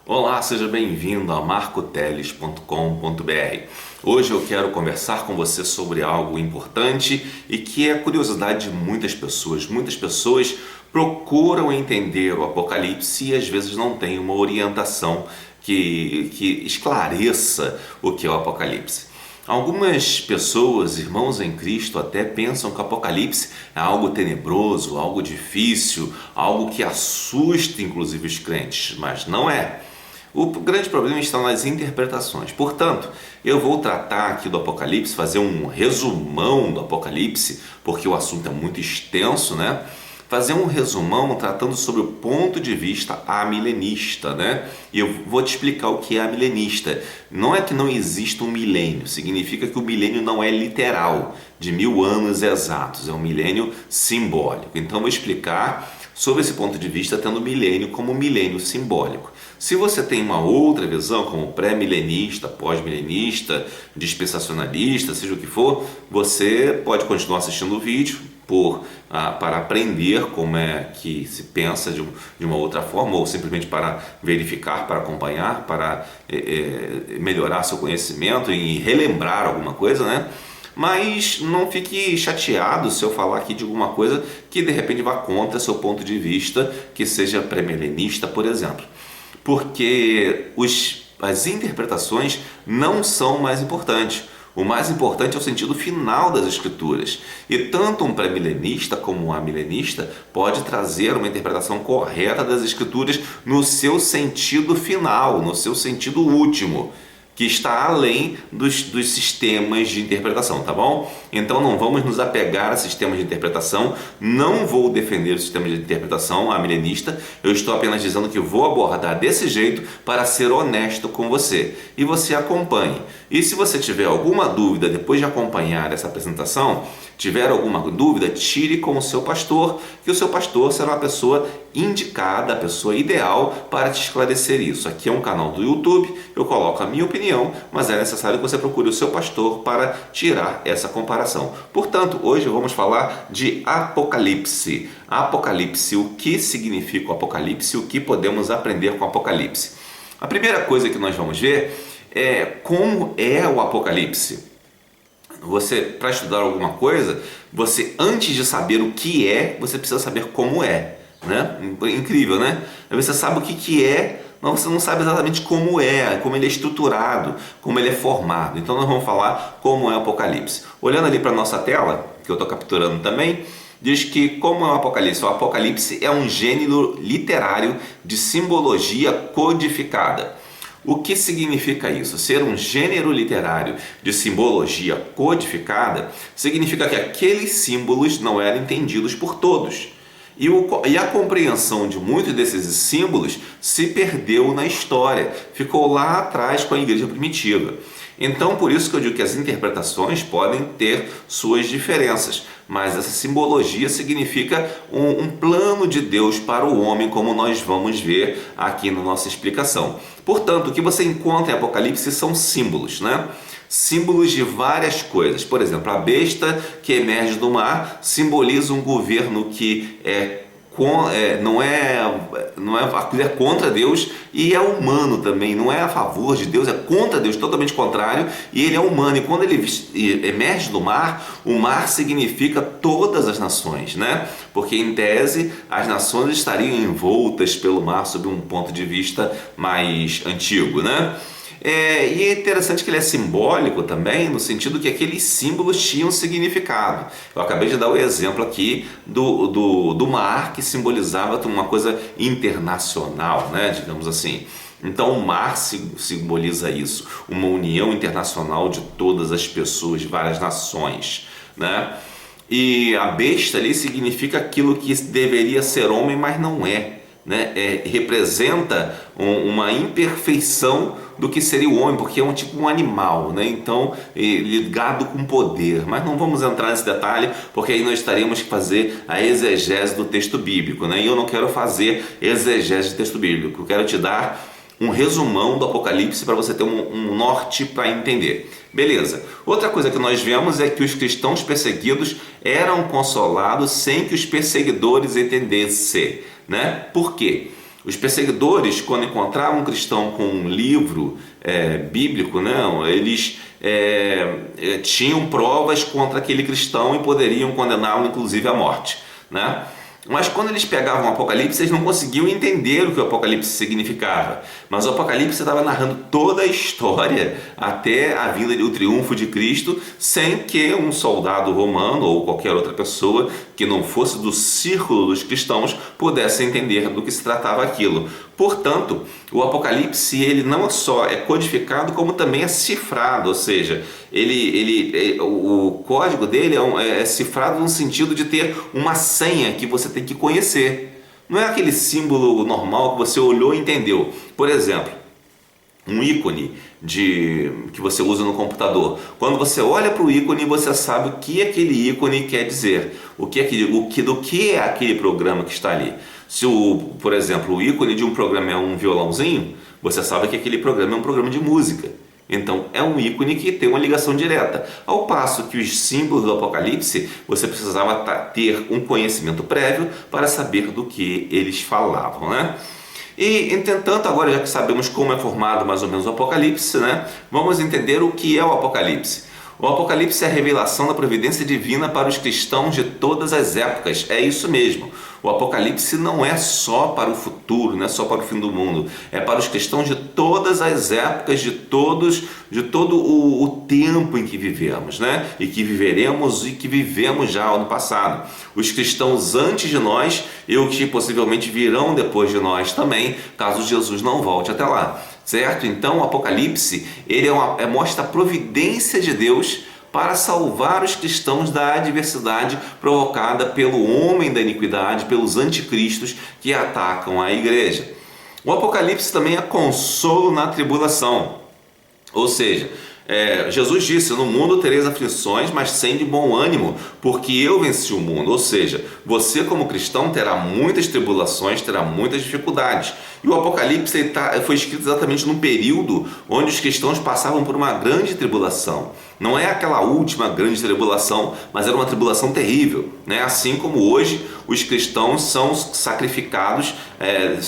Olá, seja bem-vindo a marcoteles.com.br. Hoje eu quero conversar com você sobre algo importante e que é curiosidade de muitas pessoas. Muitas pessoas procuram entender o Apocalipse e às vezes não têm uma orientação que esclareça o que é o Apocalipse. Algumas pessoas, irmãos em Cristo, até pensam que o Apocalipse é algo tenebroso, algo difícil, algo que assusta inclusive os crentes, mas não é. O grande problema está nas interpretações. Portanto, eu vou tratar aqui do Apocalipse, fazer um resumão do Apocalipse, porque o assunto é muito extenso, né? Fazer um resumão tratando sobre o ponto de vista amilenista, né? E eu vou te explicar o que é amilenista. Não é que não exista um milênio, significa que o milênio não é literal, de 1000 anos exatos, é um milênio simbólico. Então, eu vou explicar sobre esse ponto de vista, tendo o milênio como milênio simbólico. Se você tem uma outra visão, como pré-milenista, pós-milenista, dispensacionalista, seja o que for, você pode continuar assistindo o vídeo para aprender como é que se pensa de uma outra forma, ou simplesmente para verificar, para acompanhar, para melhorar seu conhecimento e relembrar alguma coisa, né? Mas não fique chateado se eu falar aqui de alguma coisa que de repente vá contra seu ponto de vista, que seja pré-milenista, por exemplo. Porque as interpretações não são o mais importante. O mais importante é o sentido final das escrituras. E tanto um pré-milenista como um amilenista pode trazer uma interpretação correta das escrituras no seu sentido final, no seu sentido último, que está além dos sistemas de interpretação, tá bom? Então não vamos nos apegar a sistemas de interpretação, não vou defender o sistema de interpretação amilenista, eu estou apenas dizendo que vou abordar desse jeito para ser honesto com você. E você acompanhe. E se você tiver alguma dúvida depois de acompanhar essa apresentação, tiver alguma dúvida, tire com o seu pastor, que o seu pastor será a pessoa indicada, a pessoa ideal para te esclarecer isso. Aqui é um canal do YouTube, eu coloco a minha opinião, mas é necessário que você procure o seu pastor para tirar essa comparação. Portanto, hoje vamos falar de Apocalipse. Apocalipse, o que significa o Apocalipse, o que podemos aprender com o Apocalipse. A primeira coisa que nós vamos ver é como é o Apocalipse. Você, para estudar alguma coisa, você antes de saber o que é, você precisa saber como é, né? Incrível, né? Aí você sabe o que é, mas você não sabe exatamente como ele é estruturado, como ele é formado. Então nós vamos falar como é o Apocalipse. Olhando ali para a nossa tela, que eu estou capturando também, diz que como é o Apocalipse? O Apocalipse é um gênero literário de simbologia codificada. O que significa isso? Ser um gênero literário de simbologia codificada significa que aqueles símbolos não eram entendidos por todos. E a compreensão de muitos desses símbolos se perdeu na história, ficou lá atrás com a igreja primitiva. Então, por isso que eu digo que as interpretações podem ter suas diferenças, mas essa simbologia significa um plano de Deus para o homem, como nós vamos ver aqui na nossa explicação. Portanto, o que você encontra em Apocalipse são símbolos, né? Símbolos de várias coisas. Por exemplo, a besta que emerge do mar simboliza um governo que não é contra Deus e é humano também, não é a favor de Deus, é contra Deus, totalmente contrário, e ele é humano. E quando ele emerge do mar, o mar significa todas as nações, né? Porque em tese as nações estariam envoltas pelo mar sob um ponto de vista mais antigo, né? E é interessante que ele é simbólico também, no sentido que aqueles símbolos tinham significado. Eu acabei de dar o exemplo aqui do mar, que simbolizava uma coisa internacional, né, digamos assim. Então o mar simboliza isso, uma união internacional de todas as pessoas, de várias nações, né? E a besta ali significa aquilo que deveria ser homem, mas não é. Né? Representa uma imperfeição do que seria o homem, porque é tipo um animal, né? Então ligado com poder, mas não vamos entrar nesse detalhe, porque aí nós estaríamos que fazer a exegese do texto bíblico, né? E eu não quero fazer exegese de texto bíblico, eu quero te dar um resumão do Apocalipse para você ter um norte para entender. Beleza. Outra coisa que nós vemos é que os cristãos perseguidos eram consolados sem que os perseguidores entendessem, né? Por quê? Os perseguidores, quando encontravam um cristão com um livro bíblico, não, eles tinham provas contra aquele cristão e poderiam condená-lo inclusive à morte, né? Mas quando eles pegavam o Apocalipse, eles não conseguiam entender o que o Apocalipse significava. Mas o Apocalipse estava narrando toda a história até a vinda do triunfo de Cristo, sem que um soldado romano ou qualquer outra pessoa que não fosse do círculo dos cristãos pudesse entender do que se tratava aquilo. Portanto, o Apocalipse ele não só é codificado, como também é cifrado, ou seja, o código dele é cifrado no sentido de ter uma senha que você tem que conhecer. Não é aquele símbolo normal que você olhou e entendeu. Por exemplo, um ícone que você usa no computador. Quando você olha para o ícone, você sabe o que aquele ícone quer dizer, do que é aquele programa que está ali. Se, por exemplo, o ícone de um programa é um violãozinho, você sabe que aquele programa é um programa de música. Então, é um ícone que tem uma ligação direta. Ao passo que os símbolos do Apocalipse, você precisava ter um conhecimento prévio para saber do que eles falavam, né? E, entretanto, agora já que sabemos como é formado mais ou menos o Apocalipse, né, vamos entender o que é o Apocalipse. O Apocalipse é a revelação da providência divina para os cristãos de todas as épocas. É isso mesmo. O Apocalipse não é só para o futuro, não é só para o fim do mundo. É para os cristãos de todas as épocas, de todo o tempo em que vivemos, né? E que viveremos e que vivemos já no passado. Os cristãos antes de nós e os que possivelmente virão depois de nós também, caso Jesus não volte até lá. Certo? Então o Apocalipse ele mostra a providência de Deus para salvar os cristãos da adversidade provocada pelo homem da iniquidade, pelos anticristos que atacam a igreja. O Apocalipse também é consolo na tribulação, ou seja, Jesus disse: no mundo tereis aflições, mas sende bom ânimo, porque eu venci o mundo. Ou seja, você como cristão terá muitas tribulações, terá muitas dificuldades. E o Apocalipse foi escrito exatamente num período onde os cristãos passavam por uma grande tribulação. Não é aquela última grande tribulação, mas era uma tribulação terrível, né? Assim como hoje os cristãos são sacrificados,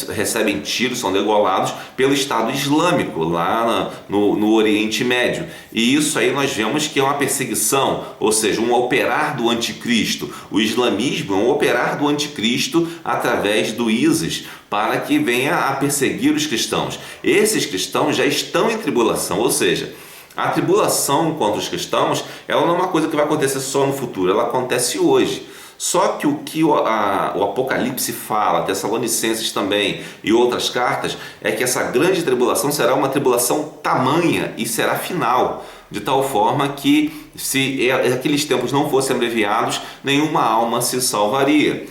recebem tiros, são degolados pelo Estado Islâmico lá no Oriente Médio. E isso aí nós vemos que é uma perseguição, ou seja, um operar do anticristo. O islamismo é um operar do anticristo através do ISIS, para que venha a perseguir os cristãos. Esses cristãos já estão em tribulação, ou seja, a tribulação contra os cristãos ela não é uma coisa que vai acontecer só no futuro, ela acontece hoje. Só que o que o Apocalipse fala, Tessalonicenses também e outras cartas, é que essa grande tribulação será uma tribulação tamanha e será final, de tal forma que se aqueles tempos não fossem abreviados, nenhuma alma se salvaria.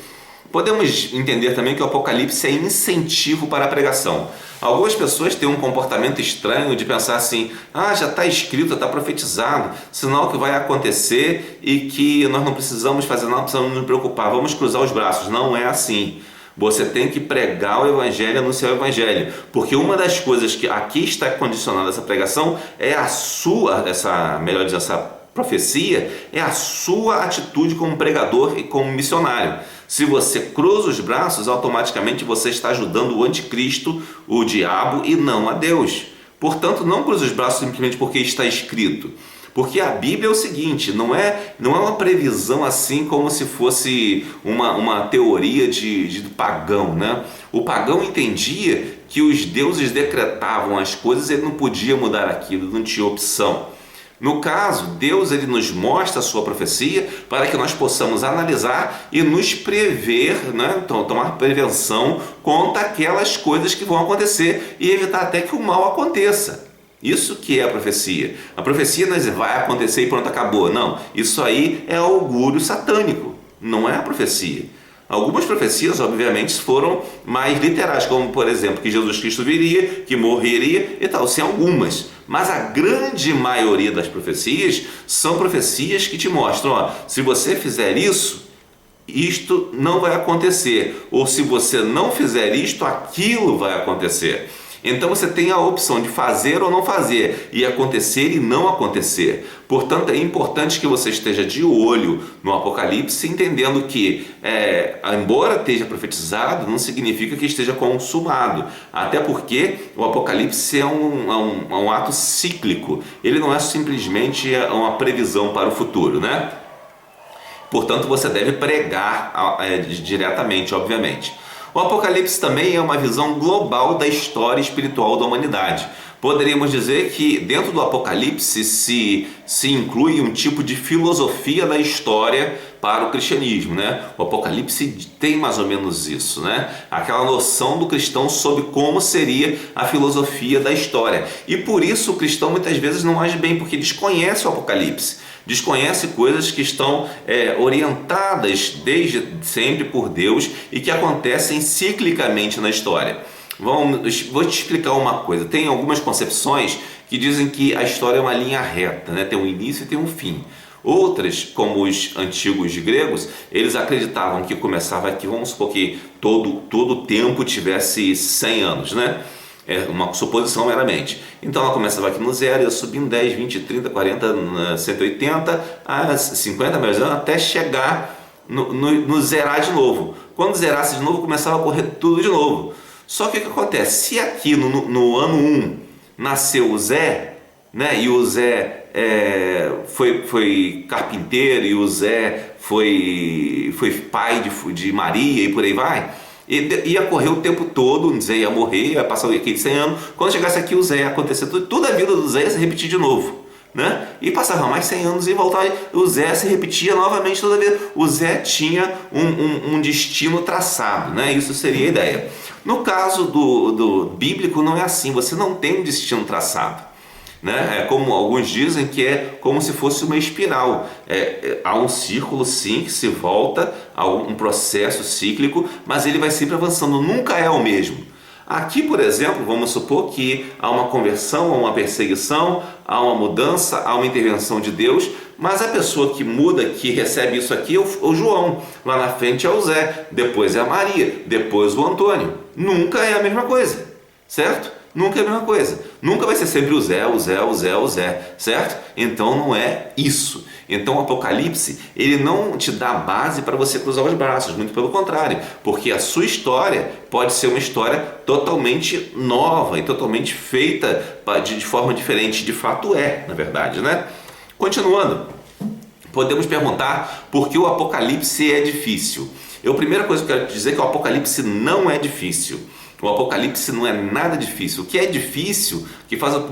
Podemos entender também que o Apocalipse é incentivo para a pregação. Algumas pessoas têm um comportamento estranho de pensar assim: já está escrito, está profetizado, sinal que vai acontecer e que nós não precisamos fazer nada, não precisamos nos preocupar, vamos cruzar os braços. Não é assim. Você tem que pregar o Evangelho, anunciar o Evangelho, porque uma das coisas que aqui está condicionada essa pregação é essa profecia é a sua atitude como pregador e como missionário. Se você cruza os braços, automaticamente você está ajudando o anticristo, o diabo, e não a Deus. Portanto, não cruze os braços simplesmente porque está escrito. Porque a Bíblia é o seguinte, não é uma previsão assim como se fosse uma teoria de pagão, né? O pagão entendia que os deuses decretavam as coisas e ele não podia mudar aquilo, não tinha opção. No caso, Deus ele nos mostra a sua profecia para que nós possamos analisar e nos prever, né? Tomar prevenção contra aquelas coisas que vão acontecer e evitar até que o mal aconteça. Isso que é a profecia. A profecia não vai acontecer e pronto, acabou. Não, isso aí é augúrio satânico, não é a profecia. Algumas profecias, obviamente, foram mais literais, como, por exemplo, que Jesus Cristo viria, que morreria e tal, sim, algumas. Mas a grande maioria das profecias são profecias que te mostram, se você fizer isso, isto não vai acontecer. Ou se você não fizer isto, aquilo vai acontecer. Então você tem a opção de fazer ou não fazer, e acontecer e não acontecer. Portanto, é importante que você esteja de olho no Apocalipse, entendendo que, embora esteja profetizado, não significa que esteja consumado. Até porque o Apocalipse é um ato cíclico. Ele não é simplesmente uma previsão para o futuro, né? Portanto, você deve pregar diretamente, obviamente. O Apocalipse também é uma visão global da história espiritual da humanidade. Poderíamos dizer que dentro do Apocalipse se inclui um tipo de filosofia da história para o cristianismo, né? O Apocalipse tem mais ou menos isso, né? Aquela noção do cristão sobre como seria a filosofia da história. E por isso o cristão muitas vezes não age bem, porque desconhece o Apocalipse. Desconhece coisas que estão orientadas desde sempre por Deus e que acontecem ciclicamente na história. Vou te explicar uma coisa. Tem algumas concepções que dizem que a história é uma linha reta, né? Tem um início e tem um fim. Outras, como os antigos gregos, eles acreditavam que começava aqui, vamos supor que todo tempo tivesse 100 anos, né? É uma suposição meramente. Então ela começava aqui no zero, ia subindo 10, 20, 30, 40, 180, a 50 mais anos, até chegar no zerar de novo. Quando zerasse de novo, começava a correr tudo de novo. Só que o que acontece? Se aqui no ano 1 nasceu o Zé, né, e o Zé foi carpinteiro, e o Zé foi pai de Maria e por aí vai, ia correr o tempo todo, o Zé ia morrer, ia passar aqueles 100 anos, quando chegasse aqui o Zé ia acontecer toda a vida do Zé ia se repetir de novo, né? E passava mais 100 anos e voltava, o Zé se repetia novamente toda a vida. O Zé tinha um destino traçado, né? Isso seria a ideia. No caso do bíblico não é assim, você não tem um destino traçado, né? É como alguns dizem, que é como se fosse uma espiral. Há um círculo sim que se volta a um processo cíclico, mas ele vai sempre avançando, nunca é o mesmo. Aqui, por exemplo, vamos supor que há uma conversão, há uma perseguição, há uma mudança, há uma intervenção de Deus, mas a pessoa que muda, que recebe isso aqui é o João, lá na frente é o Zé, depois é a Maria, depois o Antônio. Nunca é a mesma coisa, certo? Nunca é a mesma coisa. Nunca vai ser sempre o Zé, certo? Então não é isso. Então o Apocalipse, ele não te dá base para você cruzar os braços, muito pelo contrário, porque a sua história pode ser uma história totalmente nova e totalmente feita de forma diferente. De fato na verdade, né? Continuando, podemos perguntar por que o Apocalipse é difícil. A primeira coisa que eu quero dizer é que o Apocalipse não é difícil. O Apocalipse não é nada difícil. O que é difícil, que faz o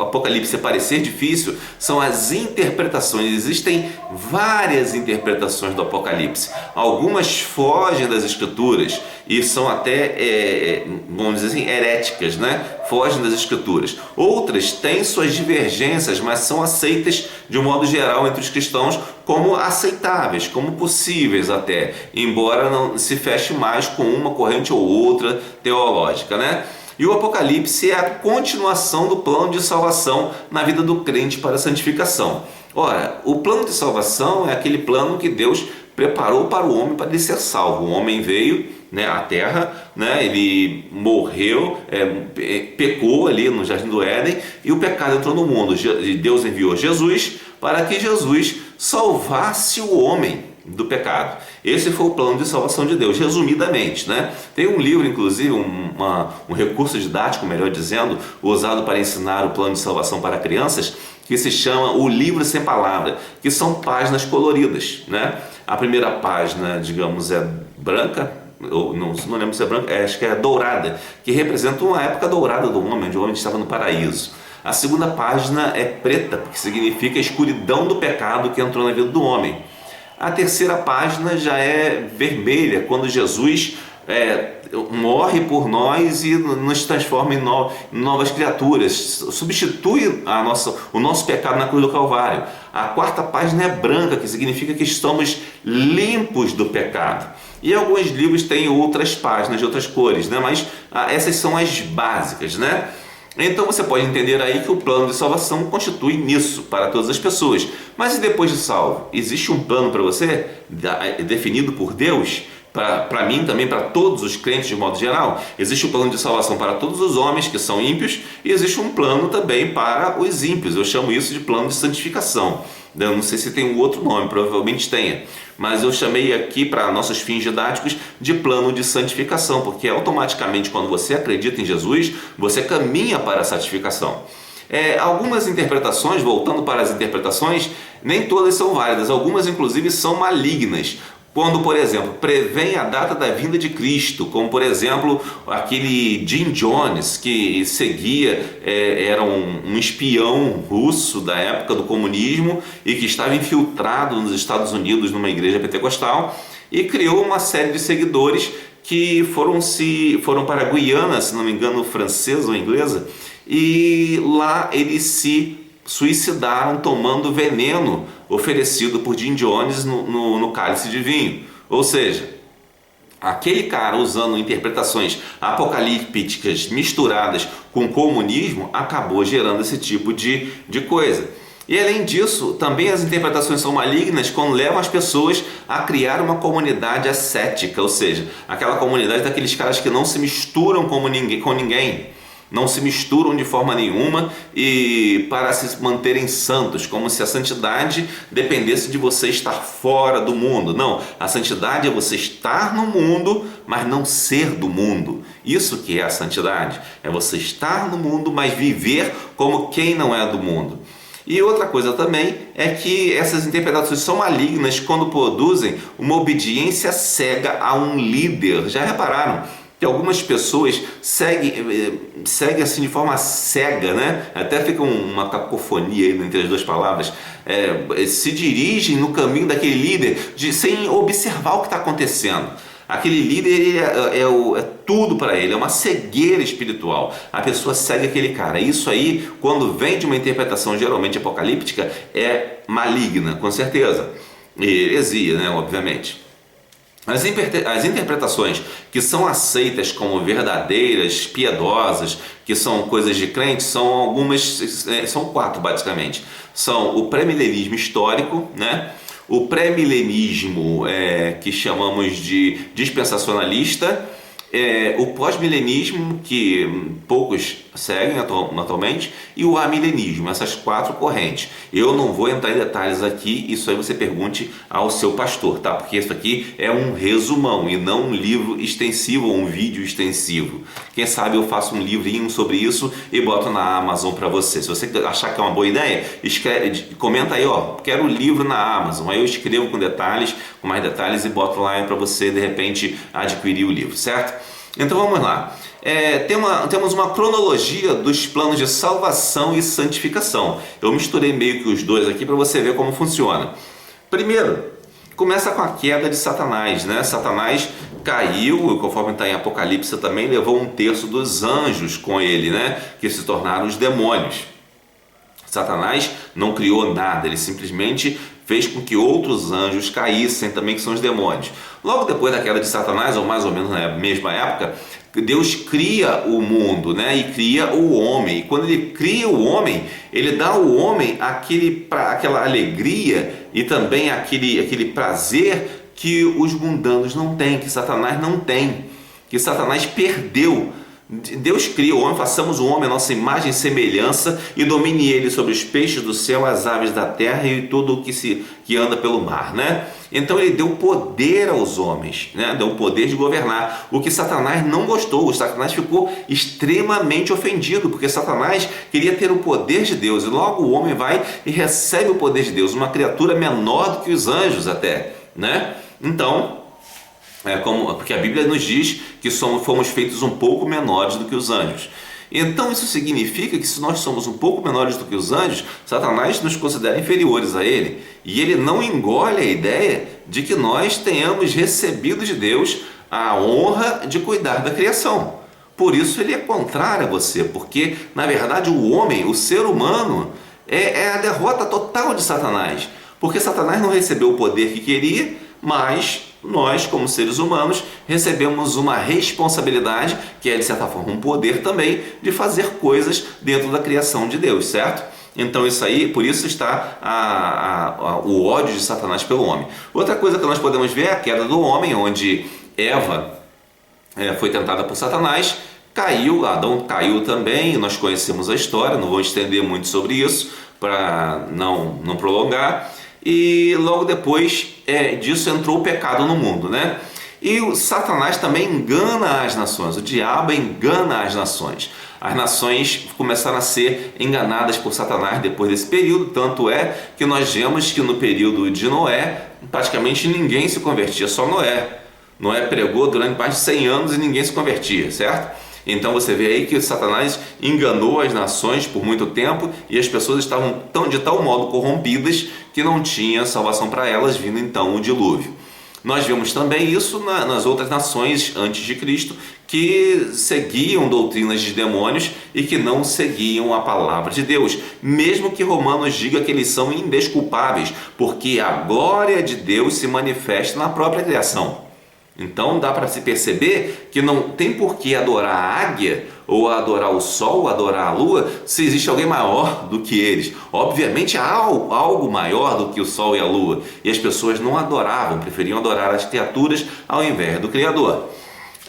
Apocalipse parecer difícil, são as interpretações. Existem várias interpretações do Apocalipse. Algumas fogem das Escrituras e são até, vamos dizer assim, heréticas, né? Fogem das Escrituras. Outras têm suas divergências, mas são aceitas de um modo geral entre os cristãos como aceitáveis, como possíveis até, embora não se feche mais com uma corrente ou outra teológica, né? E o Apocalipse é a continuação do plano de salvação na vida do crente para a santificação. Ora, o plano de salvação é aquele plano que Deus preparou para o homem para ele ser salvo. O homem veio, né, à terra, né, ele morreu, pecou ali no Jardim do Éden e o pecado entrou no mundo. Deus enviou Jesus para que Jesus salvasse o homem do pecado. Esse foi o plano de salvação de Deus, resumidamente, né? Tem um livro, inclusive, um recurso didático, melhor dizendo, usado para ensinar o plano de salvação para crianças, que se chama O Livro Sem Palavra, que são páginas coloridas, né? A primeira página, digamos, é branca, ou não lembro se é branca, acho que é dourada, que representa uma época dourada do homem, onde o homem estava no paraíso. A segunda página é preta, porque significa a escuridão do pecado que entrou na vida do homem. A terceira página já é vermelha, quando Jesus morre por nós e nos transforma em novas criaturas, substitui o nosso pecado na cruz do Calvário. A quarta página é branca, que significa que estamos limpos do pecado. E alguns livros têm outras páginas de outras cores, né? Mas essas são as básicas, né? Então você pode entender aí que o plano de salvação constitui nisso para todas as pessoas. Mas e depois de salvo? Existe um plano para você definido por Deus? para mim também, para todos os crentes de modo geral. Existe um plano de salvação para todos os homens que são ímpios e existe um plano também para os ímpios. Eu chamo isso de plano de santificação. Eu não sei se tem um outro nome, provavelmente tenha, mas eu chamei aqui para nossos fins didáticos de plano de santificação, porque automaticamente quando você acredita em Jesus, você caminha para a santificação. Algumas interpretações, voltando para as interpretações, nem todas são válidas, algumas inclusive são malignas. Quando, por exemplo, prevém a data da vinda de Cristo, como por exemplo aquele Jim Jones que seguia, era um espião russo da época do comunismo e que estava infiltrado nos Estados Unidos numa igreja pentecostal e criou uma série de seguidores que foram para a Guiana, se não me engano, francesa ou inglesa, e lá eles se suicidaram tomando veneno oferecido por Jim Jones no cálice de vinho. Ou seja, aquele cara usando interpretações apocalípticas misturadas com comunismo acabou gerando esse tipo de coisa. E além disso, também as interpretações são malignas quando levam as pessoas a criar uma comunidade ascética, ou seja, aquela comunidade daqueles caras que não se misturam com ninguém, não se misturam de forma nenhuma e para se manterem santos, como se a santidade dependesse de você estar fora do mundo. Não, a santidade é você estar no mundo, mas não ser do mundo. Isso que é a santidade, é você estar no mundo, mas viver como quem não é do mundo. E outra coisa também é que essas interpretações são malignas quando produzem uma obediência cega a um líder. Já repararam que algumas pessoas seguem assim de forma cega, né? Até fica uma cacofonia aí entre as duas palavras, se dirigem no caminho daquele líder sem observar o que está acontecendo. Aquele líder é tudo para ele, é uma cegueira espiritual. A pessoa segue aquele cara. Isso aí, quando vem de uma interpretação geralmente apocalíptica, é maligna, com certeza. E heresia, né? Obviamente. As interpretações que são aceitas como verdadeiras, piedosas, que são coisas de crente, são são 4 basicamente. São o pré-milenismo histórico, né? O pré-milenismo que chamamos de dispensacionalista, o pós-milenismo, que poucos seguem atualmente, e o amilenismo, essas 4 correntes. Eu não vou entrar em detalhes aqui, isso aí você pergunte ao seu pastor, tá? Porque isso aqui é um resumão e não um livro extensivo ou um vídeo extensivo. Quem sabe eu faço um livrinho sobre isso e boto na Amazon para você. Se você achar que é uma boa ideia, comenta aí, quero o livro na Amazon. Aí eu escrevo com detalhes, com mais detalhes e boto lá para você de repente adquirir o livro, certo? Então vamos lá. Temos uma cronologia dos planos de salvação e santificação. Eu misturei meio que os dois aqui para você ver como funciona. Primeiro, começa com a queda de Satanás, né? Satanás caiu, conforme está em Apocalipse também, levou 1/3 dos anjos com ele, né? Que se tornaram os demônios. Satanás não criou nada, ele simplesmente fez com que outros anjos caíssem também, que são os demônios. Logo depois da queda de Satanás, ou mais ou menos na mesma época, Deus cria o mundo, né? E cria o homem. E quando ele cria o homem, ele dá ao homem aquela alegria e também aquele prazer que os mundanos não têm, que Satanás não tem, que Satanás perdeu. Deus cria o homem, façamos o homem a nossa imagem e semelhança e domine ele sobre os peixes do céu, as aves da terra e tudo o que anda pelo mar, né? Então ele deu poder aos homens, né? Deu o poder de governar, o que Satanás não gostou. O Satanás ficou extremamente ofendido, porque Satanás queria ter o poder de Deus, e logo o homem vai e recebe o poder de Deus, uma criatura menor do que os anjos até, né? Então, porque a Bíblia nos diz que fomos feitos um pouco menores do que os anjos. Então isso significa que se nós somos um pouco menores do que os anjos, Satanás nos considera inferiores a ele. E ele não engole a ideia de que nós tenhamos recebido de Deus a honra de cuidar da criação. Por isso ele é contrário a você, porque na verdade o homem, o ser humano, é a derrota total de Satanás. Porque Satanás não recebeu o poder que queria, mas nós, como seres humanos, recebemos uma responsabilidade, que é de certa forma um poder também, de fazer coisas dentro da criação de Deus, certo? Então isso aí, por isso está o ódio de Satanás pelo homem. Outra coisa que nós podemos ver é a queda do homem, onde Eva foi tentada por Satanás, caiu, Adão caiu também, nós conhecemos a história, não vou estender muito sobre isso para não prolongar, e logo depois disso entrou o pecado no mundo, né? E o Satanás também engana as nações, o diabo engana as nações. As nações começaram a ser enganadas por Satanás depois desse período, tanto é que nós vemos que no período de Noé, praticamente ninguém se convertia, só Noé. Noé pregou durante mais de 100 anos e ninguém se convertia, certo? Então você vê aí que Satanás enganou as nações por muito tempo e as pessoas estavam de tal modo corrompidas que não tinha salvação para elas, vindo então o dilúvio. Nós vemos também isso nas outras nações antes de Cristo, que seguiam doutrinas de demônios e que não seguiam a palavra de Deus, mesmo que Romanos diga que eles são indesculpáveis, porque a glória de Deus se manifesta na própria criação. Então dá para se perceber que não tem por que adorar a águia, ou adorar o sol, ou adorar a lua, se existe alguém maior do que eles. Obviamente há algo maior do que o sol e a lua, e as pessoas não adoravam, preferiam adorar as criaturas ao invés do Criador.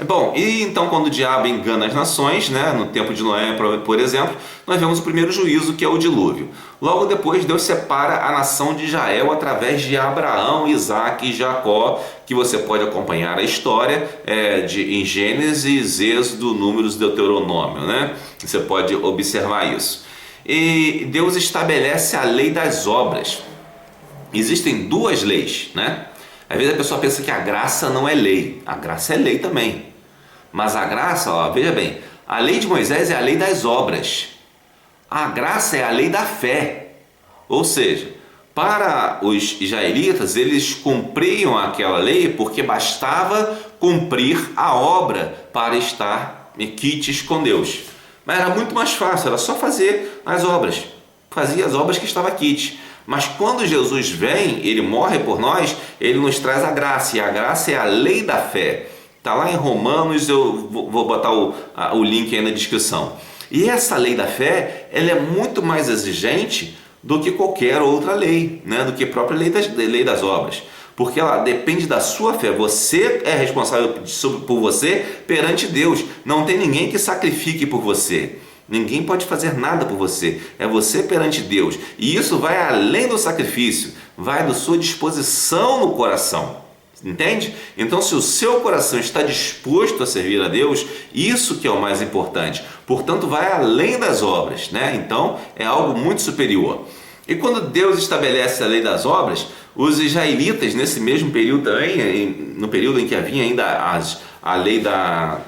Bom, e então quando o diabo engana as nações, né, no tempo de Noé, por exemplo, nós vemos o primeiro juízo, que é o dilúvio. Logo depois, Deus separa a nação de Israel através de Abraão, Isaque e Jacó, que você pode acompanhar a história em Gênesis, Êxodo, Números, Deuteronômio, né? Você pode observar isso. E Deus estabelece a lei das obras. Existem duas leis, né? Às vezes a pessoa pensa que a graça não é lei. A graça é lei também. Mas a graça, veja bem, a lei de Moisés é a lei das obras. A graça é a lei da fé. Ou seja, para os israelitas, eles cumpriam aquela lei porque bastava cumprir a obra para estar quites com Deus. Mas era muito mais fácil, era só fazer as obras. Fazia as obras que estava quites. Mas quando Jesus vem, ele morre por nós, ele nos traz a graça, e a graça é a lei da fé. Está lá em Romanos, eu vou botar o link aí na descrição. E essa lei da fé, ela é muito mais exigente do que qualquer outra lei, né? Do que a própria lei das obras. Porque ela depende da sua fé. Você é responsável por você perante Deus. Não tem ninguém que sacrifique por você. Ninguém pode fazer nada por você, é você perante Deus. E isso vai além do sacrifício, vai da sua disposição no coração, entende? Então, se o seu coração está disposto a servir a Deus, isso que é o mais importante. Portanto, vai além das obras, né? Então, é algo muito superior. E quando Deus estabelece a lei das obras, os israelitas, nesse mesmo período também, no período em que havia ainda a lei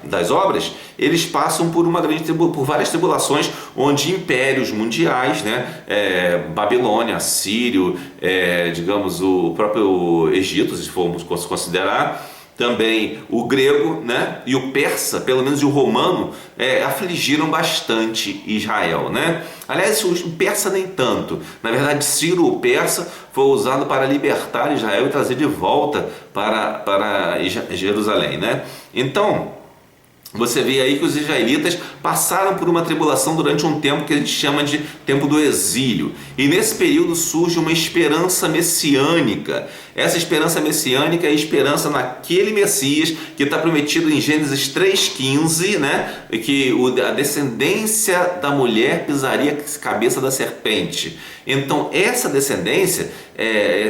das obras, eles passam por por várias tribulações, onde impérios mundiais, né, Babilônia, Sírio, digamos o próprio Egito, se formos considerar, também o grego, né, e o persa, pelo menos o romano, afligiram bastante Israel, né? Aliás, o persa nem tanto. Na verdade, Ciro, o persa, foi usado para libertar Israel e trazer de volta para Jerusalém, né? Então, você vê aí que os israelitas passaram por uma tribulação durante um tempo que a gente chama de tempo do exílio. E nesse período surge uma esperança messiânica. Essa esperança messiânica é a esperança naquele Messias que está prometido em Gênesis 3,15, né? Que a descendência da mulher pisaria a cabeça da serpente. Então essa descendência,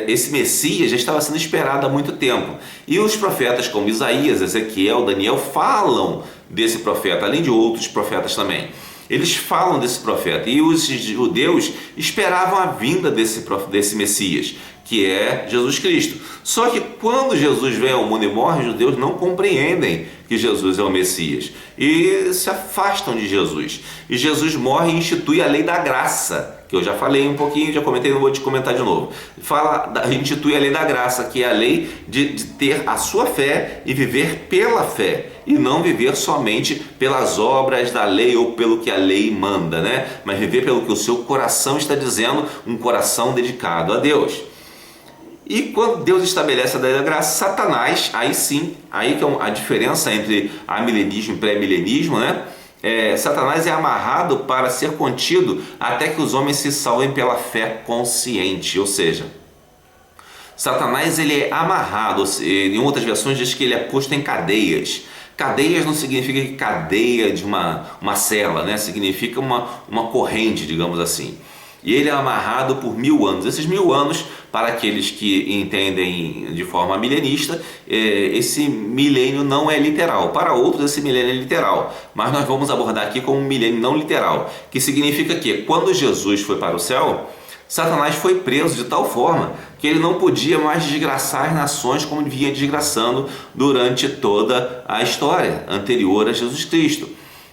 esse Messias já estava sendo esperado há muito tempo. E os profetas como Isaías, Ezequiel, Daniel falam desse profeta, além de outros profetas também. Eles falam desse profeta e os judeus esperavam a vinda desse Messias, que é Jesus Cristo. Só que quando Jesus vem ao mundo e morre, os judeus não compreendem que Jesus é o Messias e se afastam de Jesus. E Jesus morre e institui a lei da graça, que eu já falei um pouquinho, já comentei, não vou te comentar de novo. Institui a lei da graça, que é a lei de ter a sua fé e viver pela fé, e não viver somente pelas obras da lei ou pelo que a lei manda, né? Mas viver pelo que o seu coração está dizendo, um coração dedicado a Deus. E quando Deus estabelece a lei da graça, Satanás, aí sim, aí que é a diferença entre amilenismo e pré-milenismo, né? Satanás é amarrado para ser contido até que os homens se salvem pela fé consciente, ou seja, Satanás ele é amarrado, em outras versões diz que ele é posto em cadeias. Cadeias não significa cadeia de uma cela, né? Significa uma corrente, digamos assim. E ele é amarrado por 1000 anos. Esses 1000 anos, para aqueles que entendem de forma milenista, esse milênio não é literal. Para outros, esse milênio é literal. Mas nós vamos abordar aqui como um milênio não literal, que significa que quando Jesus foi para o céu, Satanás foi preso de tal forma que ele não podia mais desgraçar as nações como vinha desgraçando durante toda a história anterior a Jesus Cristo.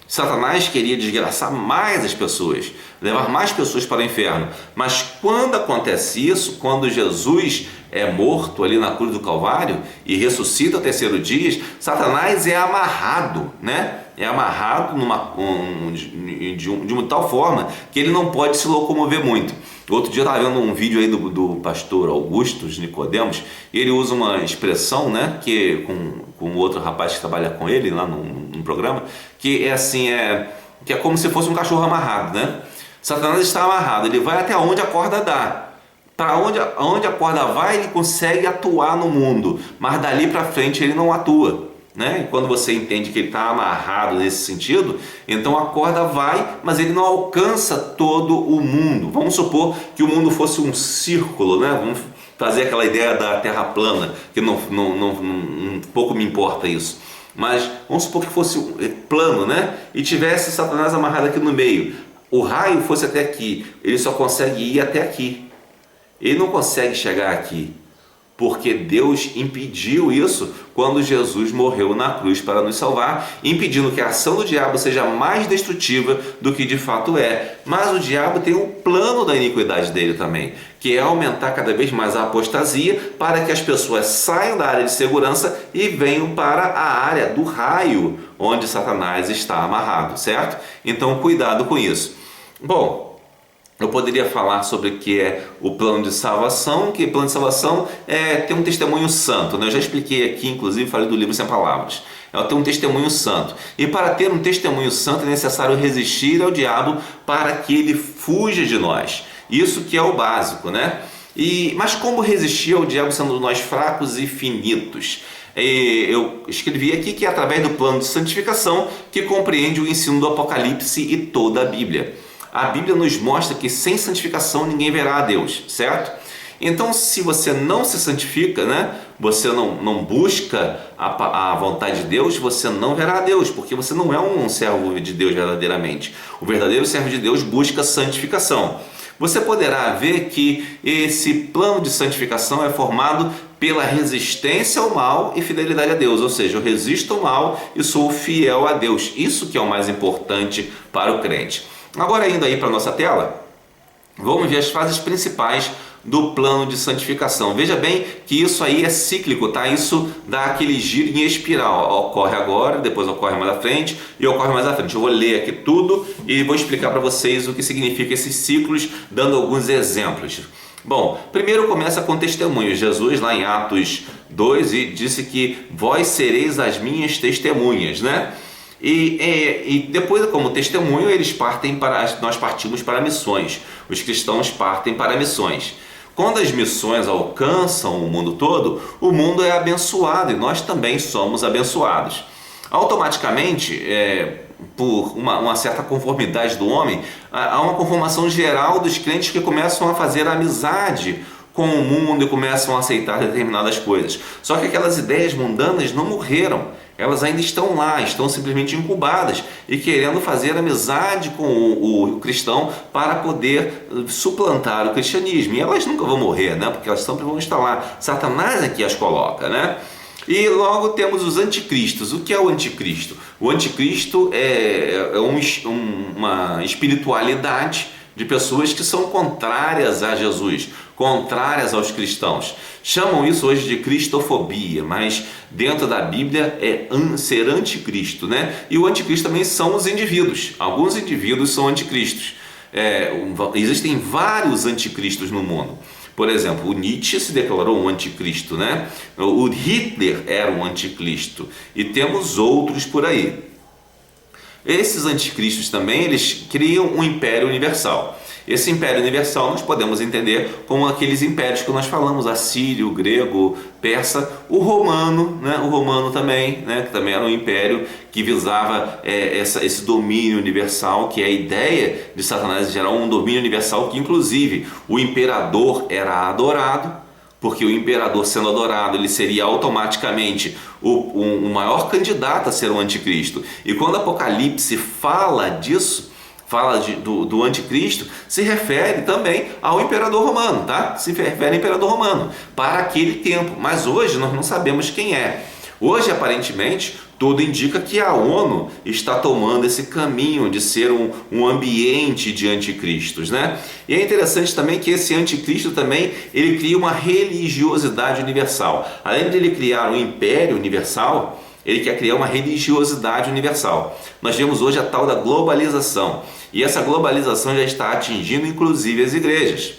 Satanás queria desgraçar mais as pessoas, levar mais pessoas para o inferno. Mas quando acontece isso, quando Jesus é morto ali na cruz do Calvário e ressuscita ao terceiro dia, Satanás é amarrado, né? É amarrado de uma tal forma que ele não pode se locomover muito. Outro dia eu estava vendo um vídeo aí do pastor Augusto Nicodemos, e ele usa uma expressão, né, que com outro rapaz que trabalha com ele lá no programa, que é assim, que é como se fosse um cachorro amarrado, né? Satanás está amarrado, ele vai até onde a corda dá. Para onde a corda vai, ele consegue atuar no mundo, mas dali para frente ele não atua, né? E quando você entende que ele está amarrado nesse sentido, então a corda vai, mas ele não alcança todo o mundo. Vamos supor que o mundo fosse um círculo, né? Vamos fazer aquela ideia da terra plana, que pouco me importa isso. Mas vamos supor que fosse plano, né? E tivesse Satanás amarrado aqui no meio. O raio fosse até aqui, ele só consegue ir até aqui. Ele não consegue chegar aqui, porque Deus impediu isso quando Jesus morreu na cruz para nos salvar, impedindo que a ação do diabo seja mais destrutiva do que de fato é. Mas o diabo tem um plano da iniquidade dele também, que é aumentar cada vez mais a apostasia para que as pessoas saiam da área de segurança e venham para a área do raio, onde Satanás está amarrado, certo? Então cuidado com isso. Bom, eu poderia falar sobre o que é o plano de salvação, que plano de salvação é ter um testemunho santo, né? Eu já expliquei aqui, inclusive falei do livro Sem Palavras. É ter um testemunho santo. E para ter um testemunho santo é necessário resistir ao diabo para que ele fuja de nós. Isso que é o básico, né? Mas como resistir ao diabo sendo nós fracos e finitos? Eu escrevi aqui que é através do plano de santificação que compreende o ensino do Apocalipse e toda a Bíblia. A Bíblia nos mostra que sem santificação ninguém verá a Deus, certo? Então, se você não se santifica, né? Você não busca a vontade de Deus, você não verá a Deus, porque você não é um servo de Deus verdadeiramente. O verdadeiro servo de Deus busca santificação. Você poderá ver que esse plano de santificação é formado pela resistência ao mal e fidelidade a Deus, ou seja, eu resisto ao mal e sou fiel a Deus. Isso que é o mais importante para o crente. Agora, indo aí para a nossa tela, vamos ver as fases principais do plano de santificação. Veja bem que isso aí é cíclico, tá? Isso dá aquele giro em espiral. Ocorre agora, depois ocorre mais à frente e ocorre mais à frente. Eu vou ler aqui tudo e vou explicar para vocês o que significa esses ciclos, dando alguns exemplos. Bom, primeiro começa com testemunhos. Jesus, lá em Atos 2, disse que vós sereis as minhas testemunhas, né? E depois, como testemunho, nós partimos para missões. Os cristãos partem para missões. Quando as missões alcançam o mundo todo, o mundo é abençoado e nós também somos abençoados. Automaticamente, por uma certa conformidade do homem, há uma conformação geral dos crentes que começam a fazer amizade com o mundo e começam a aceitar determinadas coisas. Só que aquelas ideias mundanas não morreram. Elas ainda estão lá, estão simplesmente incubadas e querendo fazer amizade com o cristão para poder suplantar o cristianismo. E elas nunca vão morrer, né? Porque elas sempre vão estar lá. Satanás é que as coloca, né? E logo temos os anticristos. O que é o anticristo? O anticristo é uma espiritualidade de pessoas que são contrárias a Jesus, contrárias aos cristãos. Chamam isso hoje de cristofobia, mas dentro da Bíblia é ser anticristo, né? E o anticristo também são os indivíduos. Alguns indivíduos são anticristos. Existem vários anticristos no mundo. Por exemplo, o Nietzsche se declarou um anticristo, né? O Hitler era um anticristo. E temos outros por aí. Esses anticristos também, eles criam um império universal. Esse império universal nós podemos entender como aqueles impérios que nós falamos, assírio, grego, persa, o romano, né? O romano também, né? Que também era um império que visava esse domínio universal, que é a ideia de Satanás de gerar um domínio universal, que inclusive o imperador era adorado, porque o imperador sendo adorado, ele seria automaticamente o maior candidato a ser o anticristo. E quando Apocalipse fala disso, do anticristo, se refere também ao imperador romano, tá? Se refere ao imperador romano para aquele tempo, mas hoje nós não sabemos quem é. Hoje, aparentemente, tudo indica que a ONU está tomando esse caminho de ser um ambiente de anticristos, né? E é interessante também que esse anticristo também, ele cria uma religiosidade universal. Além de ele criar um império universal, ele quer criar uma religiosidade universal. Nós vemos hoje a tal da globalização. E essa globalização já está atingindo inclusive as igrejas.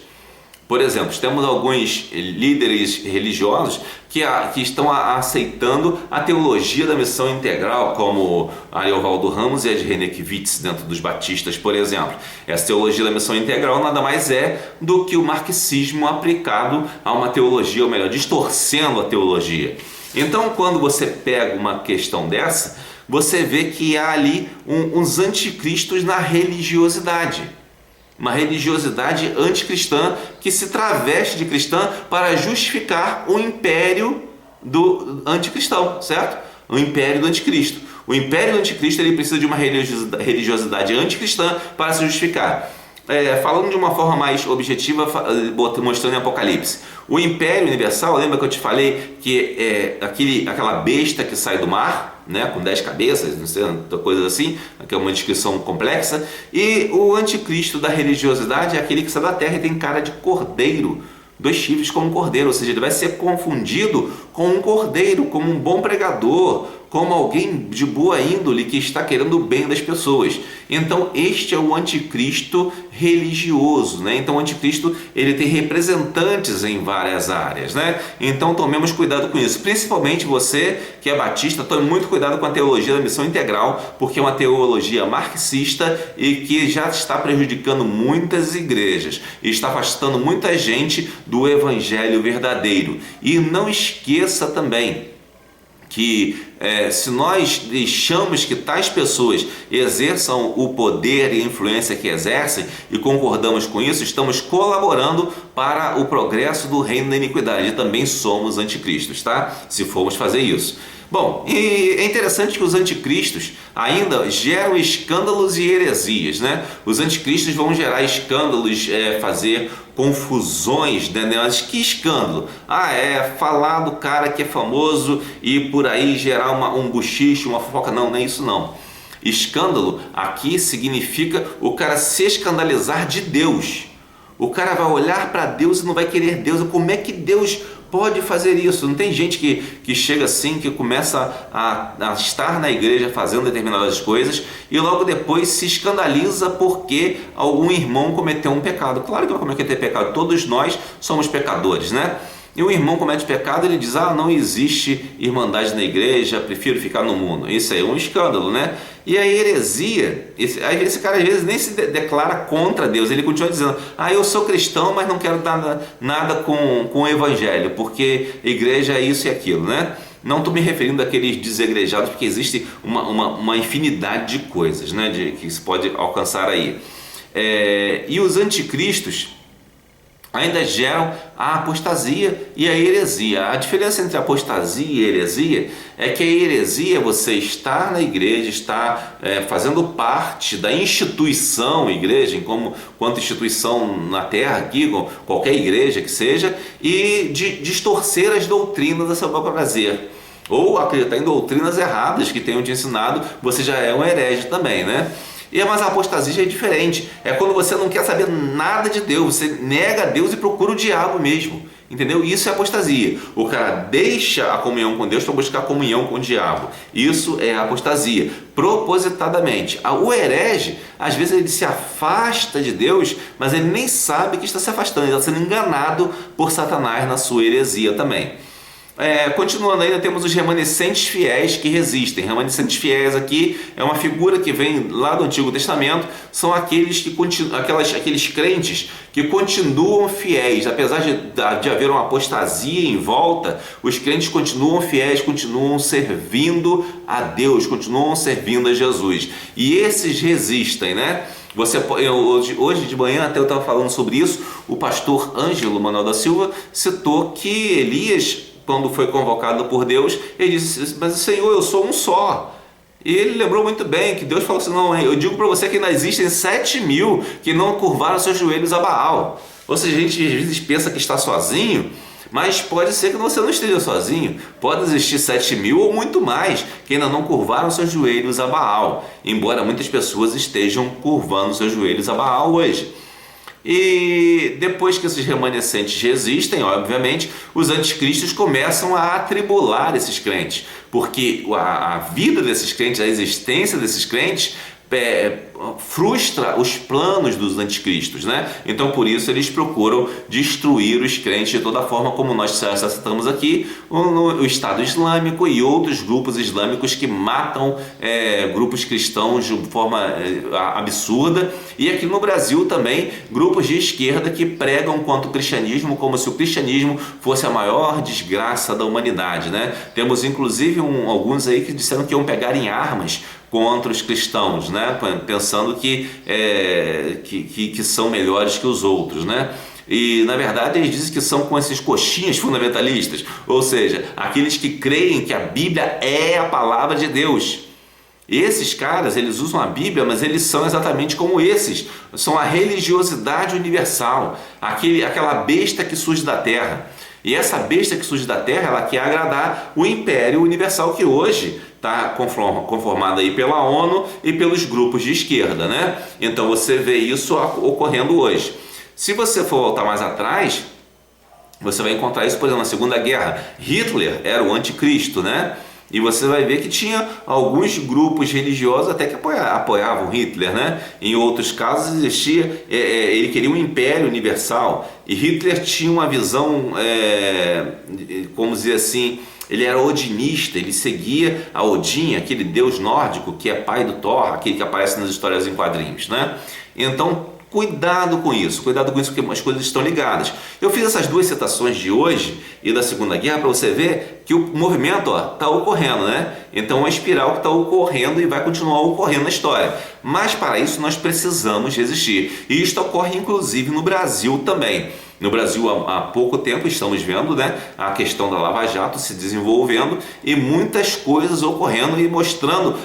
Por exemplo, temos alguns líderes religiosos que estão aceitando a teologia da missão integral, como Ariovaldo Ramos e Ed Renekiewicz, dentro dos batistas, por exemplo. Essa teologia da missão integral nada mais é do que o marxismo aplicado a uma teologia, ou melhor, distorcendo a teologia. Então, quando você pega uma questão dessa, você vê que há ali uns anticristos na religiosidade. Uma religiosidade anticristã que se traveste de cristã para justificar o império do anticristão, certo? O império do anticristo. O império do anticristo, ele precisa de uma religiosidade anticristã para se justificar. Falando de uma forma mais objetiva, mostrando em Apocalipse, o império universal, lembra que eu te falei que é aquela besta que sai do mar, né, com 10 cabeças, não sei, coisa assim, que é uma descrição complexa, e o anticristo da religiosidade é aquele que sai da terra e tem cara de cordeiro, 2 chifres como um cordeiro, ou seja, ele vai ser confundido com um cordeiro, como um bom pregador, como alguém de boa índole que está querendo o bem das pessoas. Então este é o anticristo religioso, né? Então o anticristo, ele tem representantes em várias áreas, né? Então tomemos cuidado com isso, principalmente você que é batista, tome muito cuidado com a teologia da missão integral, porque é uma teologia marxista e que já está prejudicando muitas igrejas e está afastando muita gente do evangelho verdadeiro. E não esqueça também que se nós deixamos que tais pessoas exerçam o poder e a influência que exercem e concordamos com isso, estamos colaborando para o progresso do reino da iniquidade e também somos anticristos, tá? Se formos fazer isso. Bom, e é interessante que os anticristos ainda geram escândalos e heresias, né? Os anticristos vão gerar escândalos, fazer confusões, né? Mas que escândalo? Falar do cara que é famoso e por aí gerar um buchiche, uma fofoca. Não é isso não. Escândalo aqui significa o cara se escandalizar de Deus. O cara vai olhar para Deus e não vai querer Deus. Como é que Deus pode fazer isso? Não tem gente que chega assim, que começa a estar na igreja fazendo determinadas coisas e logo depois se escandaliza porque algum irmão cometeu um pecado. Claro que vai cometer pecado, todos nós somos pecadores, né? E o irmão comete pecado, ele diz, não existe irmandade na igreja, prefiro ficar no mundo. Isso aí é um escândalo, né? E a heresia, esse cara às vezes nem se declara contra Deus, ele continua dizendo, eu sou cristão, mas não quero nada com o evangelho, porque igreja é isso e aquilo, né? Não estou me referindo àqueles desegrejados, porque existe uma infinidade de coisas, né, que se pode alcançar aí. E os anticristos ainda geram a apostasia e a heresia. A diferença entre apostasia e heresia é que a heresia, você está na igreja, está fazendo parte da instituição igreja, quanto instituição na terra aqui, qualquer igreja que seja, e de distorcer as doutrinas a seu próprio prazer. Ou acreditar em doutrinas erradas que tenham te ensinado, você já é um herege também, né? Mas a apostasia já é diferente, é quando você não quer saber nada de Deus, você nega Deus e procura o diabo mesmo, entendeu? Isso é apostasia, o cara deixa a comunhão com Deus para buscar a comunhão com o diabo, isso é apostasia, propositadamente. O herege, às vezes ele se afasta de Deus, mas ele nem sabe que está se afastando, ele está sendo enganado por Satanás na sua heresia também. Continuando ainda, temos os remanescentes fiéis que resistem. Remanescentes fiéis aqui é uma figura que vem lá do Antigo Testamento, são aqueles que aqueles crentes que continuam fiéis, apesar de haver uma apostasia em volta, os crentes continuam fiéis, continuam servindo a Deus, continuam servindo a Jesus. E esses resistem, né? Hoje de manhã, até eu estava falando sobre isso, o pastor Ângelo Manuel da Silva citou que Elias, quando foi convocado por Deus, ele disse: mas Senhor, eu sou um só. E ele lembrou muito bem que Deus falou assim: não, eu digo para você que ainda existem 7.000 que não curvaram seus joelhos a Baal. Ou seja, a gente às vezes pensa que está sozinho, mas pode ser que você não esteja sozinho. Pode existir 7.000 ou muito mais que ainda não curvaram seus joelhos a Baal, embora muitas pessoas estejam curvando seus joelhos a Baal hoje. E depois que esses remanescentes resistem, obviamente, os anticristos começam a atribular esses crentes, porque a vida desses crentes, a existência desses crentes frustra os planos dos anticristos, né? Então por isso eles procuram destruir os crentes de toda forma, como nós já citamos aqui, o Estado Islâmico e outros grupos islâmicos que matam grupos cristãos de forma absurda. E aqui no Brasil também grupos de esquerda que pregam contra o cristianismo como se o cristianismo fosse a maior desgraça da humanidade, né? Temos inclusive alguns aí que disseram que iam pegar em armas contra os cristãos, né? Pensando que são melhores que os outros, né? E na verdade eles dizem que são com esses coxinhas fundamentalistas, ou seja, aqueles que creem que a Bíblia é a palavra de Deus. Esses caras, eles usam a Bíblia, mas eles são exatamente como esses, são a religiosidade universal, aquela besta que surge da terra. E essa besta que surge da terra, ela quer agradar o Império Universal, que hoje está conformado aí pela ONU e pelos grupos de esquerda, né? Então você vê isso ocorrendo hoje. Se você for voltar mais atrás, você vai encontrar isso, por exemplo, na Segunda Guerra. Hitler era o anticristo, né? E você vai ver que tinha alguns grupos religiosos até que apoiavam Hitler, né? Em outros casos existia, ele queria um império universal. E Hitler tinha uma visão, como dizer assim, ele era odinista, ele seguia a Odin, aquele deus nórdico que é pai do Thor, aquele que aparece nas histórias em quadrinhos, né? Então, cuidado com isso porque as coisas estão ligadas. Eu fiz essas duas citações de hoje e da Segunda Guerra para você ver que o movimento está ocorrendo, né? Então é uma espiral que está ocorrendo e vai continuar ocorrendo na história. Mas para isso nós precisamos resistir. E isto ocorre inclusive no Brasil também. No Brasil, há pouco tempo, estamos vendo, né, a questão da Lava Jato se desenvolvendo e muitas coisas ocorrendo e mostrando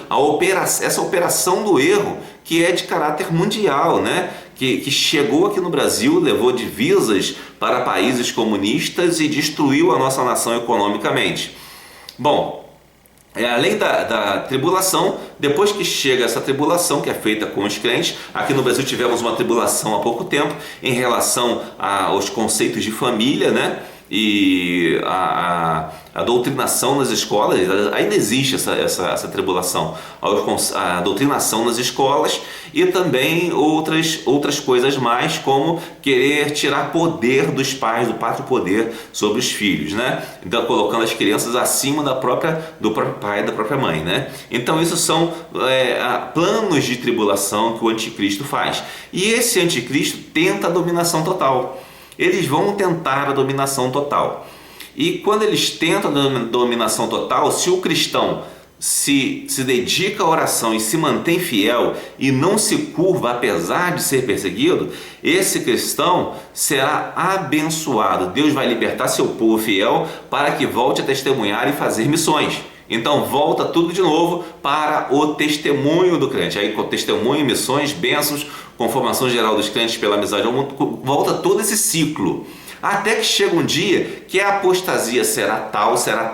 essa operação do erro que é de caráter mundial, né? Que chegou aqui no Brasil, levou divisas para países comunistas e destruiu a nossa nação economicamente. Bom, além da tribulação, depois que chega essa tribulação que é feita com os crentes, aqui no Brasil tivemos uma tribulação há pouco tempo em relação aos conceitos de família, né? E a doutrinação nas escolas, ainda existe essa tribulação, a doutrinação nas escolas e também outras coisas mais, como querer tirar poder dos pais, do pátrio poder sobre os filhos, né? Então colocando as crianças acima do próprio pai e da própria mãe, né? Então isso são planos de tribulação que o anticristo faz, e esse anticristo tenta a dominação total. Eles vão tentar a dominação total. E quando eles tentam a dominação total, se o cristão se dedica à oração e se mantém fiel e não se curva apesar de ser perseguido, esse cristão será abençoado. Deus vai libertar seu povo fiel para que volte a testemunhar e fazer missões. Então volta tudo de novo para o testemunho do crente. Aí com testemunho, missões, bênçãos, conformação geral dos crentes pela amizade ao mundo, volta todo esse ciclo. Até que chega um dia que a apostasia será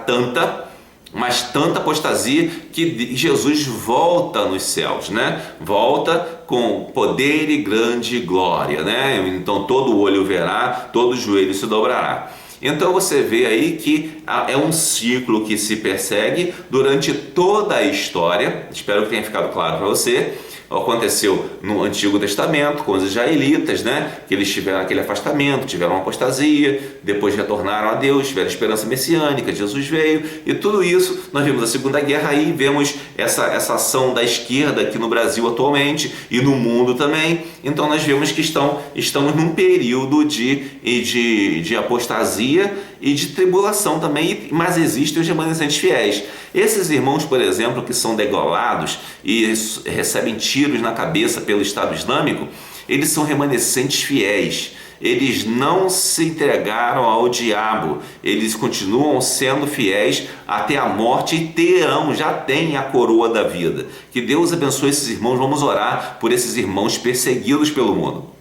tanta, mas tanta apostasia que Jesus volta nos céus, né? Volta com poder e grande glória, né? Então todo olho verá, todo joelho se dobrará. Então você vê aí que é um ciclo que se persegue durante toda a história. Espero que tenha ficado claro para você. Aconteceu no Antigo Testamento com os israelitas, né? Que eles tiveram aquele afastamento, tiveram uma apostasia, depois retornaram a Deus, tiveram esperança messiânica, Jesus veio, e tudo isso nós vimos a Segunda Guerra aí, vemos essa ação da esquerda aqui no Brasil atualmente e no mundo também. Então nós vemos que estamos num período de apostasia e de tribulação também, mas existem os remanescentes fiéis. Esses irmãos, por exemplo, que são degolados e recebem tiros na cabeça pelo Estado Islâmico, eles são remanescentes fiéis. Eles não se entregaram ao diabo, eles continuam sendo fiéis até a morte e já têm a coroa da vida. Que Deus abençoe esses irmãos, vamos orar por esses irmãos perseguidos pelo mundo.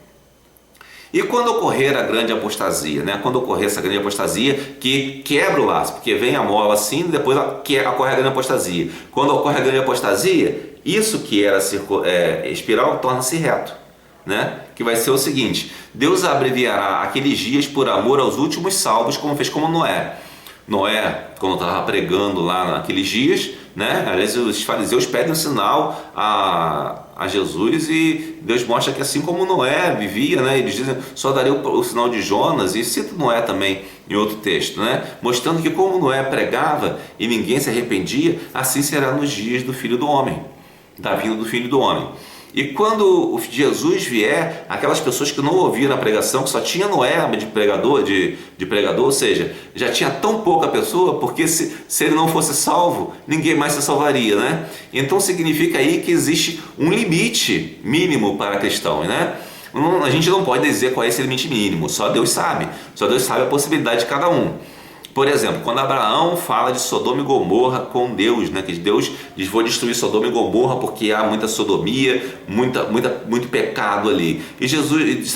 E quando ocorrer a grande apostasia, né? Quando ocorrer essa grande apostasia que quebra o laço, porque vem a mola assim e depois ocorre a grande apostasia. Quando ocorre a grande apostasia, isso que era espiral torna-se reto, né? Que vai ser o seguinte: Deus abreviará aqueles dias por amor aos últimos salvos, como fez com Noé. Noé, quando estava pregando lá naqueles dias, né? Às vezes os fariseus pedem um sinal a Jesus e Deus mostra que assim como Noé vivia, né? Eles dizem, só darei o sinal de Jonas, e cita Noé também em outro texto, né? Mostrando que como Noé pregava e ninguém se arrependia, assim será nos dias do Filho do Homem, da vinda do Filho do Homem. E quando Jesus vier, aquelas pessoas que não ouviram a pregação, que só tinha Noé de pregador, ou seja, já tinha tão pouca pessoa, porque se ele não fosse salvo, ninguém mais se salvaria, né? Então significa aí que existe um limite mínimo para cristãos, né? A gente não pode dizer qual é esse limite mínimo, só Deus sabe a possibilidade de cada um. Por exemplo, quando Abraão fala de Sodoma e Gomorra com Deus, né, que Deus diz, vou destruir Sodoma e Gomorra porque há muita sodomia, muito pecado ali. E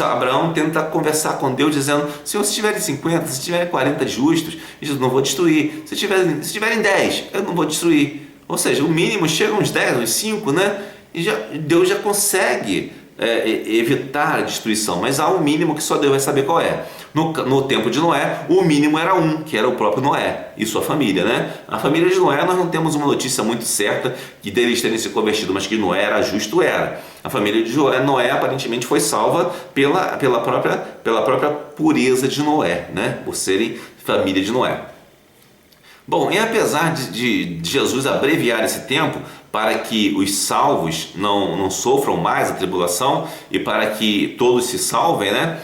Abraão tenta conversar com Deus dizendo, Senhor, se tiverem 50, se tiverem 40 justos, Jesus, não vou destruir. Se tiverem 10, eu não vou destruir. Ou seja, o mínimo chega uns 10, uns 5, né? E Deus já consegue evitar a destruição, mas há um mínimo que só Deus vai saber qual é. No tempo de Noé, o mínimo era um, que era o próprio Noé e sua família, né? A família de Noé, nós não temos uma notícia muito certa de deles terem se convertido, mas que Noé era justo, era. A família de Noé aparentemente foi salva pela própria pureza de Noé, né? Por serem família de Noé. Bom, e apesar de Jesus abreviar esse tempo para que os salvos não sofram mais a tribulação e para que todos se salvem, né?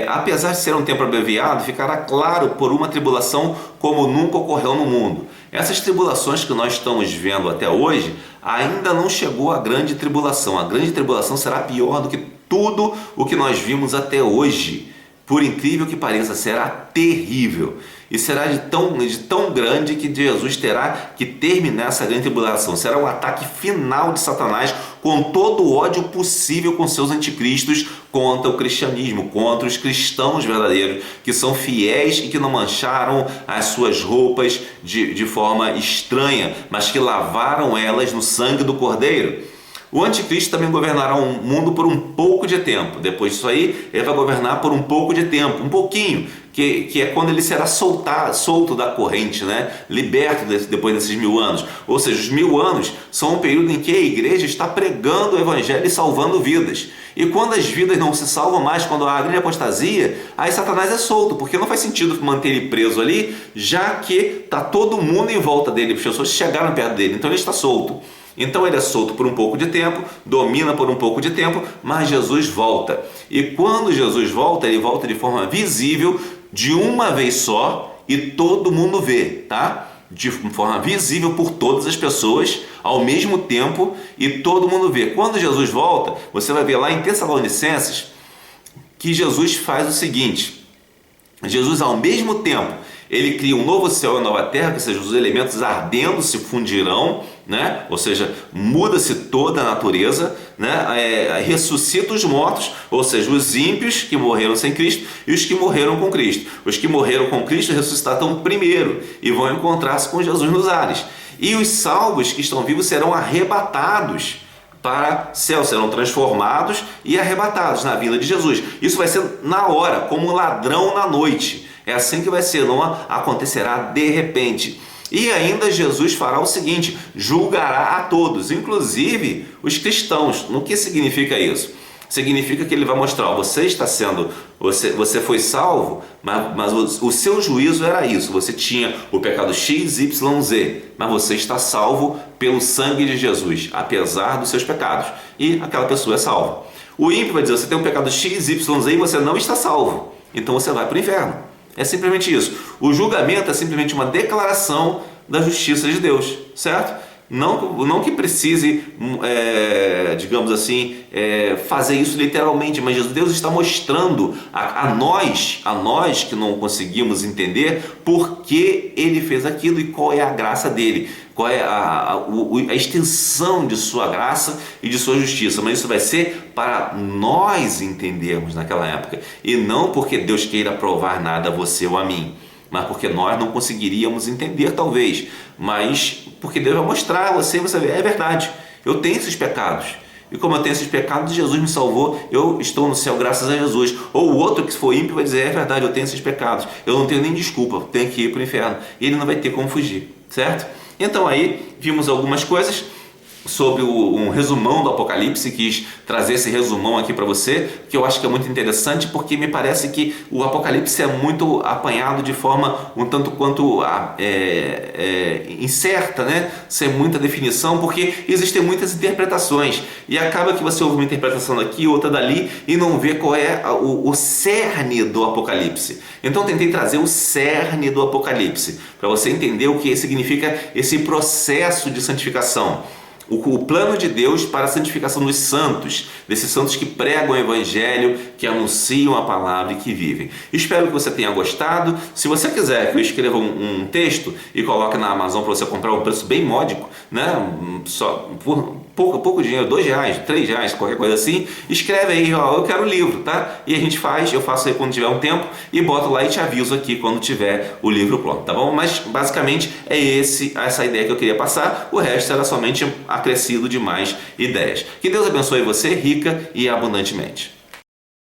Apesar de ser um tempo abreviado, ficará claro por uma tribulação como nunca ocorreu no mundo. Essas tribulações que nós estamos vendo até hoje, ainda não chegou a grande tribulação. A grande tribulação será pior do que tudo o que nós vimos até hoje. Por incrível que pareça, será terrível. E será de tão grande que Jesus terá que terminar essa grande tribulação. Será o ataque final de Satanás com todo o ódio possível com seus anticristos contra o cristianismo, contra os cristãos verdadeiros, que são fiéis e que não mancharam as suas roupas de forma estranha, mas que lavaram elas no sangue do Cordeiro. O anticristo também governará o mundo por um pouco de tempo. Depois disso aí, ele vai governar por um pouco de tempo, um pouquinho, que é quando ele será solto da corrente, né? Liberto depois desses 1000 anos. Ou seja, os 1000 anos são um período em que a igreja está pregando o evangelho e salvando vidas. E quando as vidas não se salvam mais, quando há a grande apostasia, aí Satanás é solto, porque não faz sentido manter ele preso ali, já que está todo mundo em volta dele, as pessoas chegaram perto dele, então ele está solto. Então ele é solto por um pouco de tempo, domina por um pouco de tempo, mas Jesus volta. E quando Jesus volta, ele volta de forma visível, de uma vez só, e todo mundo vê, tá? De forma visível por todas as pessoas, ao mesmo tempo, e todo mundo vê. Quando Jesus volta, você vai ver lá em Tessalonicenses, que Jesus faz o seguinte: Jesus, ao mesmo tempo, ele cria um novo céu e uma nova terra, que seja, os elementos ardendo se fundirão, né? Ou seja, muda-se toda a natureza, né? Ressuscita os mortos, ou seja, os ímpios que morreram sem Cristo e os que morreram com Cristo. Os que morreram com Cristo ressuscitarão primeiro e vão encontrar-se com Jesus nos ares. E os salvos que estão vivos serão arrebatados para céu, serão transformados e arrebatados na vinda de Jesus. Isso vai ser na hora, como um ladrão na noite. É assim que vai ser, não acontecerá de repente. E ainda Jesus fará o seguinte: julgará a todos, inclusive os cristãos. No que significa isso? Significa que ele vai mostrar: você foi salvo, mas o seu juízo era isso. Você tinha o pecado X, Y, Z, mas você está salvo pelo sangue de Jesus, apesar dos seus pecados. E aquela pessoa é salva. O ímpio vai dizer: você tem um pecado X, Y, Z e você não está salvo. Então você vai para o inferno. É simplesmente isso. O julgamento é simplesmente uma declaração da justiça de Deus, certo? Não que precise, digamos assim, fazer isso literalmente, mas Deus está mostrando a nós que não conseguimos entender por que Ele fez aquilo e qual é a graça dele, qual é a extensão de sua graça e de sua justiça. Mas isso vai ser para nós entendermos naquela época, e não porque Deus queira provar nada a você ou a mim, mas porque nós não conseguiríamos entender talvez, mas porque Deus vai mostrar a você e você vê: é verdade, eu tenho esses pecados, e como eu tenho esses pecados, Jesus me salvou, eu estou no céu graças a Jesus. Ou o outro que for ímpio vai dizer: é verdade, eu tenho esses pecados, eu não tenho nem desculpa, tenho que ir para o inferno, e ele não vai ter como fugir, certo? Então aí vimos algumas coisas sobre um resumão do Apocalipse. Quis trazer esse resumão aqui para você, que eu acho que é muito interessante, porque me parece que o Apocalipse é muito apanhado de forma um tanto quanto incerta, né? Sem muita definição, porque existem muitas interpretações, e acaba que você ouve uma interpretação daqui, outra dali, e não vê qual é o cerne do Apocalipse. Então tentei trazer o cerne do Apocalipse, para você entender o que significa esse processo de santificação. O plano de Deus para a santificação dos santos, desses santos que pregam o Evangelho, que anunciam a palavra e que vivem. Espero que você tenha gostado. Se você quiser que eu escreva um texto e coloque na Amazon para você comprar um preço bem módico, né? Só por pouco dinheiro, R$2, R$3, qualquer coisa assim, escreve aí: ó, eu quero o livro, tá? E eu faço aí quando tiver um tempo e boto lá e te aviso aqui quando tiver o livro pronto, tá bom? Mas basicamente é essa ideia que eu queria passar. O resto era somente acrescido de mais ideias. Que Deus abençoe você rica e abundantemente.